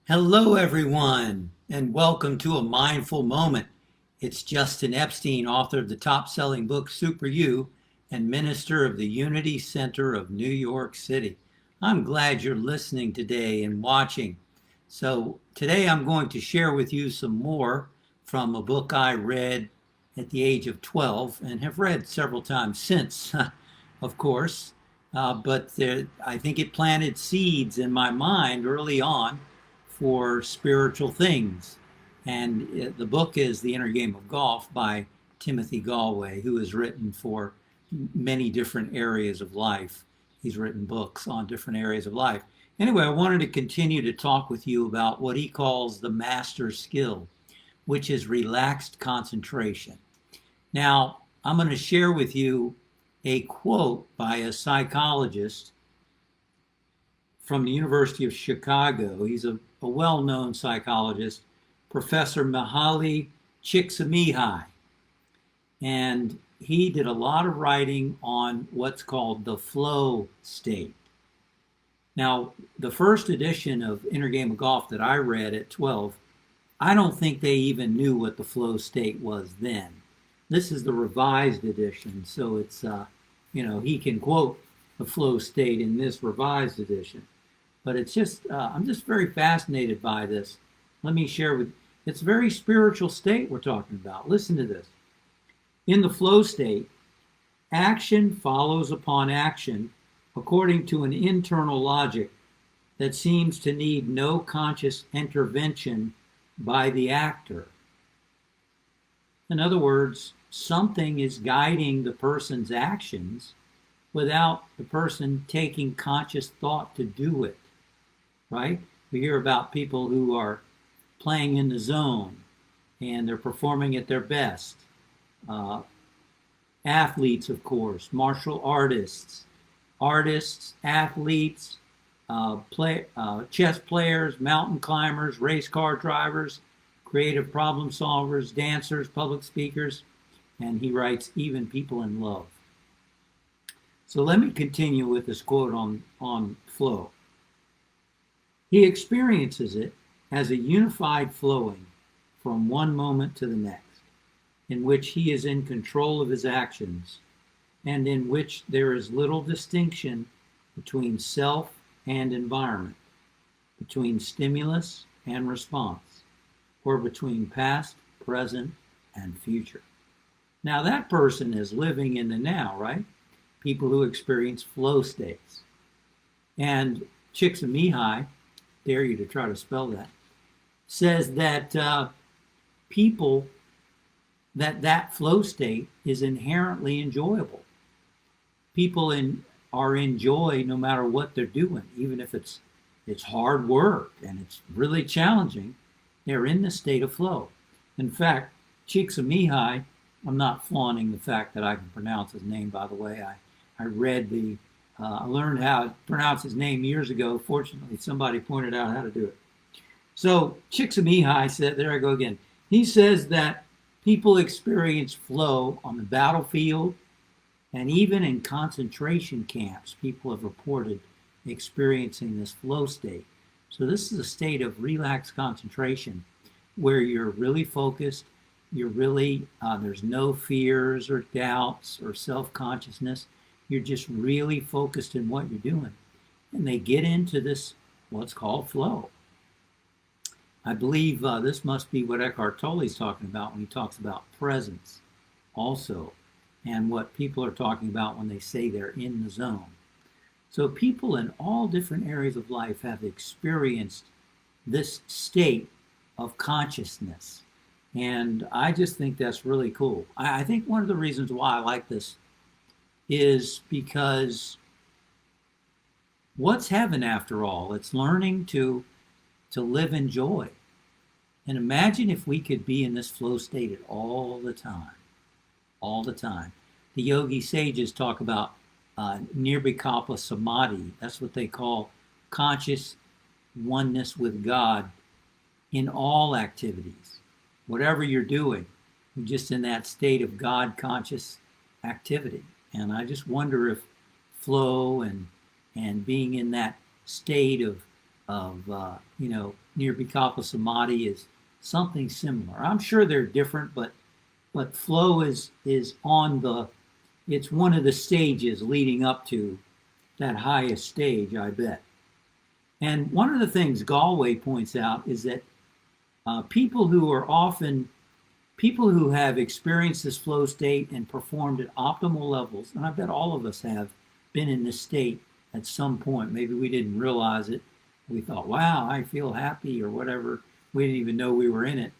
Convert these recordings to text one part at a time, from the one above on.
Hello, everyone, and welcome to A Mindful Moment. It's Justin Epstein, author of the top selling book Super You and minister of the Unity Center of New York City. I'm glad you're listening today and watching. So, today I'm going to share with you some more from a book I read at the age of 12 and have read several times since, of course. But I think it planted seeds in my mind early on for spiritual things. And the book is The Inner Game of Golf by Timothy Galway, who has written for many different areas of life. He's written books on different areas of life. Anyway, I wanted to continue to talk with you about what he calls the master skill, which is relaxed concentration. Now, I'm going to share with you a quote by a psychologist from the University of Chicago. He's a well-known psychologist, Professor Mihaly Csikszentmihalyi. And he did a lot of writing on what's called the flow state. Now, the first edition of Inner Game of Golf that I read at 12, I don't think they even knew what the flow state was then. This is the revised edition, so it's, he can quote the flow state in this revised edition. But it's just, I'm just very fascinated by this. Let me share with you. It's a very spiritual state we're talking about. Listen to this. In the flow state, action follows upon action according to an internal logic that seems to need no conscious intervention by the actor. In other words, something is guiding the person's actions without the person taking conscious thought to do it. Right? We hear about people who are playing in the zone and they're performing at their best. Athletes, of course, martial artists, athletes, chess players, mountain climbers, race car drivers, creative problem solvers, dancers, public speakers, and he writes, even people in love. So let me continue with this quote on flow. He experiences it as a unified flowing from one moment to the next, in which he is in control of his actions, and in which there is little distinction between self and environment, between stimulus and response, or between past, present, and future. Now that person is living in the now, right? People who experience flow states. And Csikszentmihalyi, dare you to try to spell that, says that people, that flow state is inherently enjoyable. People are in joy no matter what they're doing, even if it's hard work and it's really challenging. They're in the state of flow. In fact, Csikszentmihalyi, I'm not flaunting the fact that I can pronounce his name, by the way. I learned how to pronounce his name years ago. Fortunately, somebody pointed out how to do it. So Csikszentmihalyi said, there I go again. He says that people experience flow on the battlefield and even in concentration camps. People have reported experiencing this flow state. So this is a state of relaxed concentration where you're really focused. You're really, there's no fears or doubts or self-consciousness. You're just really focused in what you're doing. And they get into this, what's called flow. I believe this must be what Eckhart Tolle's talking about when he talks about presence also, and what people are talking about when they say they're in the zone. So people in all different areas of life have experienced this state of consciousness. And I just think that's really cool. I think one of the reasons why I like this is because what's heaven after all? It's learning to live in joy. And imagine if we could be in this flow state all the time. All the time. The yogi sages talk about nirvikalpa samadhi. That's what they call conscious oneness with God in all activities. Whatever you're doing, you're just in that state of God conscious activity. And I just wonder if flow and being in that state of Nirvikalpa Samadhi is something similar. I'm sure they're different, but flow is it's one of the stages leading up to that highest stage, I bet. And one of the things Galway points out is that people who have experienced this flow state and performed at optimal levels, and I bet all of us have been in this state at some point. Maybe we didn't realize it. We thought, wow, I feel happy or whatever. We didn't even know we were in it.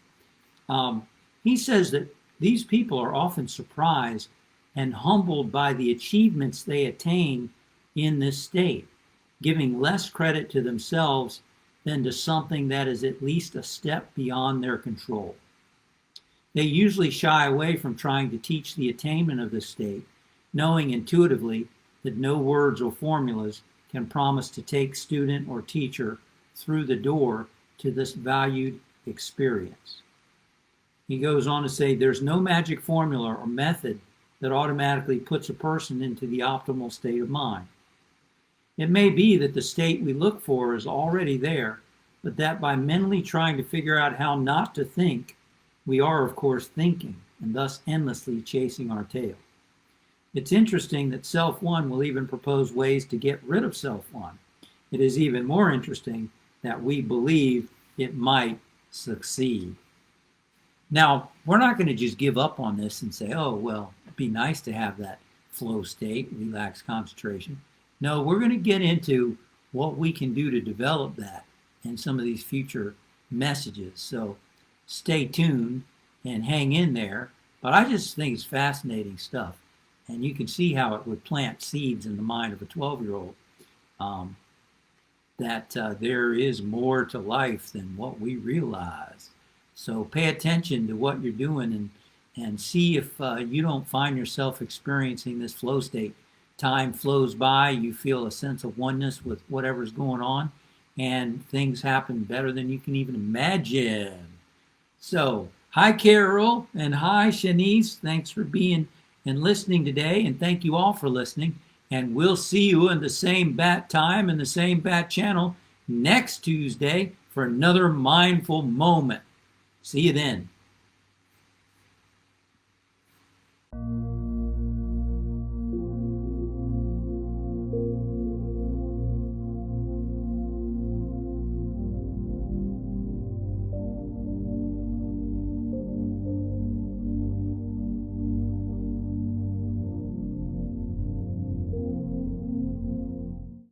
He says that these people are often surprised and humbled by the achievements they attain in this state, giving less credit to themselves than to something that is at least a step beyond their control. They usually shy away from trying to teach the attainment of this state, knowing intuitively that no words or formulas can promise to take student or teacher through the door to this valued experience. He goes on to say, there's no magic formula or method that automatically puts a person into the optimal state of mind. It may be that the state we look for is already there, but that by mentally trying to figure out how not to think, we are, of course, thinking, and thus endlessly chasing our tail. It's interesting that Self-One will even propose ways to get rid of Self-One. It is even more interesting that we believe it might succeed. Now, we're not going to just give up on this and say, oh, well, it'd be nice to have that flow state, relaxed concentration. No, we're going to get into what we can do to develop that in some of these future messages. So stay tuned and hang in there. But I just think it's fascinating stuff. And you can see how it would plant seeds in the mind of a 12-year-old that there is more to life than what we realize. So pay attention to what you're doing and see if you don't find yourself experiencing this flow state. Time flows by, you feel a sense of oneness with whatever's going on, and things happen better than you can even imagine. So, hi Carol, and hi Shanice. Thanks for being and listening today, and thank you all for listening. And we'll see you in the same bat time and the same bat channel next Tuesday for another mindful moment. See you then.